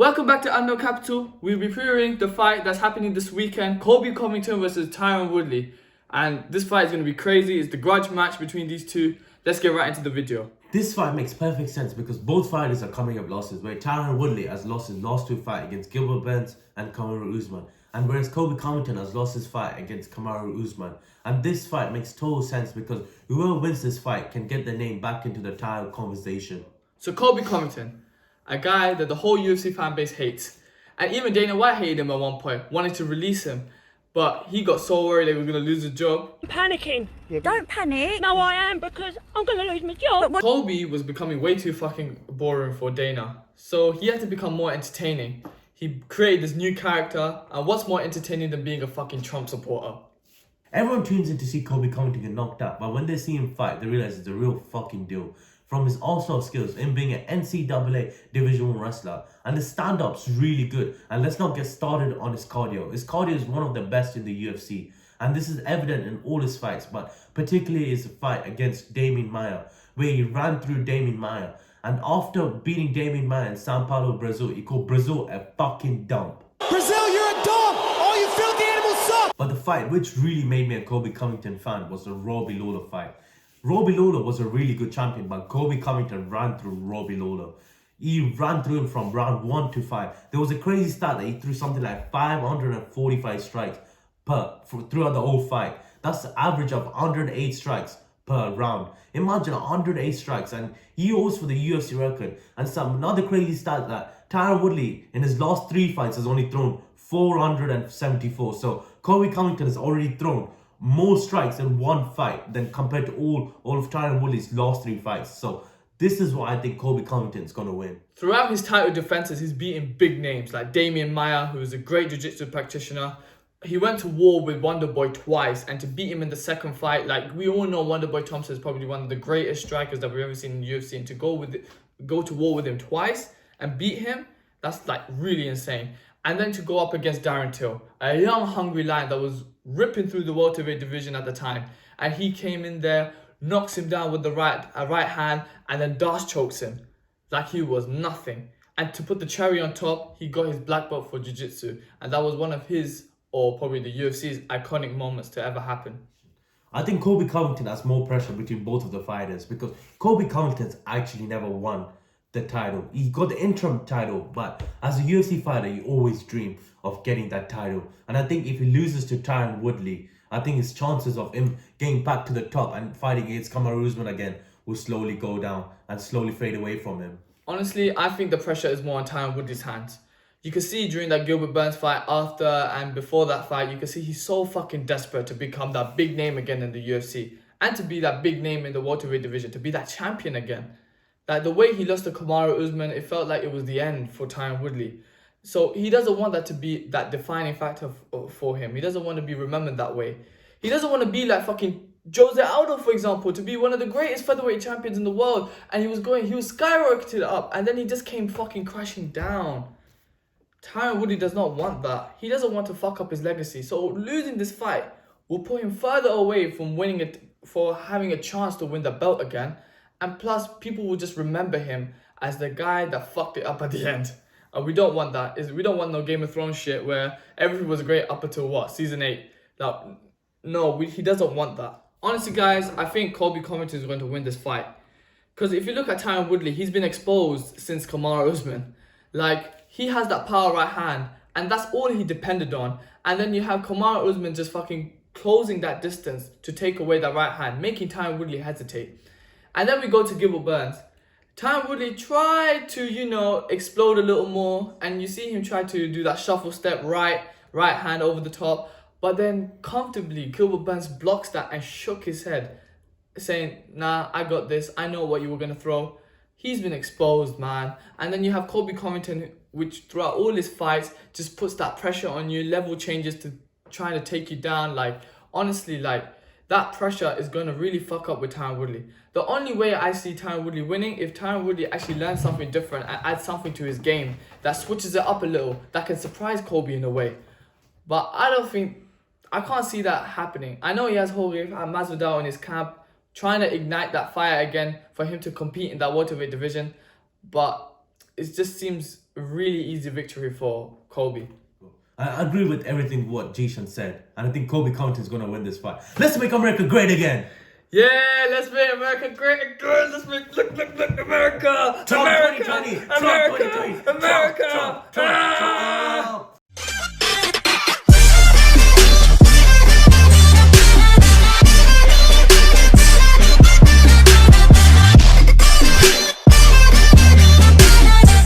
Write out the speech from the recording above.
Welcome back to Unknown Capital. We'll be previewing the fight that's happening this weekend, Colby Covington versus Tyronne Woodley. And this fight is going to be crazy. It's the grudge match between these two. Let's get right into the video. This fight makes perfect sense because both fighters are coming up losses, where Tyronne Woodley has lost his last two fights against Gilbert Burns and Kamaru Usman, and whereas Colby Covington has lost his fight against Kamaru Usman. And this fight makes total sense because whoever wins this fight can get their name back into the title conversation. So Colby Covington, a guy that the whole UFC fan base hates. And even Dana White hated him at one point, wanted to release him. But he got so worried that he was going to lose his job. I'm panicking. Don't panic. No, I am, because I'm going to lose my job. Colby was becoming way too fucking boring for Dana. So he had to become more entertaining. He created this new character. And what's more entertaining than being a fucking Trump supporter? Everyone tunes in to see Colby Covington get knocked out, but when they see him fight, they realize it's a real fucking deal. From his all-star skills in being an NCAA Division 1 wrestler, and his stand-up's really good. And let's not get started on his cardio. His cardio is one of the best in the UFC, and this is evident in all his fights, but particularly his fight against Damian Maia, where he ran through Damian Maia. And after beating Damian Maia in Sao Paulo, Brazil, he called Brazil a fucking dump. Brazil, you're a dump! All you filthy animals suck! But the fight which really made me a Colby Covington fan was the Robbie Lawler fight. Robbie Lawler was a really good champion, but Colby Covington ran through Robbie Lawler. He ran through him from round 1 to 5. There was a crazy stat that he threw something like 545 strikes throughout the whole fight. That's the average of 108 strikes per round. Imagine 108 strikes, and he holds for the UFC record. And another crazy stat that Tyronne Woodley in his last 3 fights has only thrown 474. So Colby Covington has already thrown more strikes in one fight than compared to all of Tyronne Woodley's last 3 fights. So this is why I think Colby Covington's gonna win. Throughout his title defenses, he's beaten big names like Damian Maia, who's a great jiu-jitsu practitioner. He went to war with Wonderboy twice, and to beat him in the second fight, like we all know, Wonderboy Thompson is probably one of the greatest strikers that we've ever seen in the UFC, and to go to war with him twice and beat him, that's like really insane. And then to go up against Darren Till, a young, hungry lion that was ripping through the welterweight division at the time. And he came in there, knocks him down with the right hand, and then Darce chokes him like he was nothing. And to put the cherry on top, he got his black belt for jiu-jitsu. And that was one of his, or probably the UFC's, iconic moments to ever happen. I think Colby Covington has more pressure between both of the fighters because Colby Covington's actually never won the title. He got the interim title, but as a UFC fighter, you always dream of getting that title. And I think if he loses to Tyronne Woodley, I think his chances of him getting back to the top and fighting against Kamaru Usman again will slowly go down and slowly fade away from him. Honestly, I think the pressure is more on Tyronne Woodley's hands. You can see during that Gilbert Burns fight, after and before that fight, you can see he's so fucking desperate to become that big name again in the UFC. And to be that big name in the welterweight division, to be that champion again. Like the way he lost to Kamaru Usman, it felt like it was the end for Tyronne Woodley. So he doesn't want that to be that defining factor for him. He doesn't want to be remembered that way. He doesn't want to be like fucking Jose Aldo, for example, to be one of the greatest featherweight champions in the world. And he was skyrocketed up, and then he just came fucking crashing down. Tyronne Woodley does not want that. He doesn't want to fuck up his legacy. So losing this fight will put him further away from winning it, for having a chance to win the belt again. And plus, people will just remember him as the guy that fucked it up at the end. And we don't want that. We don't want no Game of Thrones shit where everything was great up until what? Season 8. He doesn't want that. Honestly, guys, I think Colby Covington is going to win this fight. Because if you look at Tyronne Woodley, he's been exposed since Kamaru Usman. Like, he has that power right hand, and that's all he depended on. And then you have Kamaru Usman just fucking closing that distance to take away that right hand, making Tyronne Woodley hesitate. And then we go to Gilbert Burns. Tyronne Woodley tried to, explode a little more. And you see him try to do that shuffle step, right hand over the top. But then comfortably, Gilbert Burns blocks that and shook his head, saying, nah, I got this. I know what you were going to throw. He's been exposed, man. And then you have Colby Covington, which throughout all his fights just puts that pressure on you. Level changes to trying to take you down. Like, honestly, that pressure is going to really fuck up with Tyronne Woodley. The only way I see Tyronne Woodley winning, if Tyronne Woodley actually learns something different and adds something to his game that switches it up a little, that can surprise Colby in a way. But I can't see that happening. I know he has Jorge Masvidal in his camp, trying to ignite that fire again for him to compete in that welterweight division. But it just seems a really easy victory for Colby. I agree with everything what Jeeshan said, and I think Colby Covington is gonna win this fight. Let's make America great again. Yeah, let's make America great again. Let's make look America. Trump America. 2020. America. Trump 2020. America. Trump.